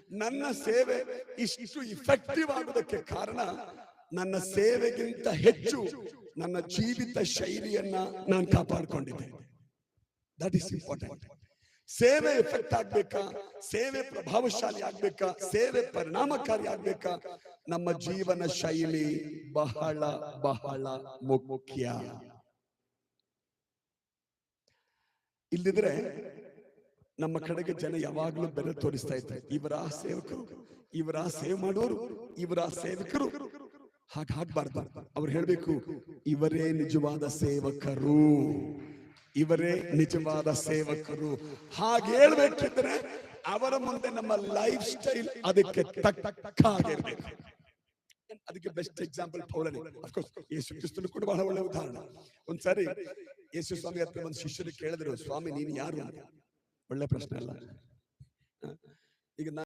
ನನ್ನ ಸೇವೆ ಇಷ್ಟು ಇಫೆಕ್ಟಿವ್ ಆಗೋದಕ್ಕೆ ಕಾರಣ ನನ್ನ ಸೇವೆಗಿಂತ ಹೆಚ್ಚು ನನ್ನ ಜೀವಿತ ಶೈಲಿಯನ್ನ ನಾನು ಕಾಪಾಡಿಕೊಂಡಿದ್ದೆ. That is important. ಸೇವೆ ಎಫೆಕ್ಟ್ ಆಗ್ಬೇಕಾ, ಸೇವೆ ಪ್ರಭಾವಶಾಲಿ ಆಗ್ಬೇಕಾ, ಸೇವೆ ಪರಿಣಾಮಕಾರಿ ಆಗ್ಬೇಕಾ, ನಮ್ಮ ಜೀವನ ಶೈಲಿ ಬಹಳ ಬಹಳ ಮುಖ್ಯ. ಇಲ್ಲಿದ್ರೆ ನಮ್ಮ ಕಡೆಗೆ ಜನ ಯಾವಾಗ್ಲೂ ಬೆಲೆ ತೋರಿಸ್ತಾ ಇದ್ದಾರೆ. ಇವರ ಸೇವಕರು, ಇವರ ಸೇವೆ ಮಾಡೋರು, ಇವರ ಸೇವಕರು. ಹಾಗಾಗ್ಬಾರ್ದು. ಅವ್ರು ಹೇಳ್ಬೇಕು, ಇವರೇ ನಿಜವಾದ ಸೇವಕರು, ಇವರೇ ನಿಜವಾದ ಸೇವಕರು. ಹಾಗೆ ಹೇಳ್ಬೇಕಿದ್ರೆ ಅವರ ಮುಂದೆ ನಮ್ಮ ಲೈಫ್ ಸ್ಟೈಲ್ ಅದಕ್ಕೆ ತಕ್ಕ ಆಗಿರ್ಬೇಕು. ಅದಕ್ಕೆ ಬೆಸ್ಟ್ ಎಕ್ಸಾಂಪಲ್ ಪೌಲನೇ. ಅಫ್ಕೋರ್ಸ್ ಯೇಸು ಕ್ರಿಸ್ತನು ಕೂಡ ಬಹಳ ಒಳ್ಳೆ ಉದಾಹರಣೆ. ಒಂದ್ಸರಿ ಯೇಸು ಸ್ವಾಮಿ ಹತ್ರ ಒಂದು ಶಿಷ್ಯರು ಕೇಳಿದ್ರು, ಸ್ವಾಮಿ ನೀನು ಯಾರು? ಒಳ್ಳೆ ಪ್ರಶ್ನೆ ಅಲ್ಲ. ಈಗ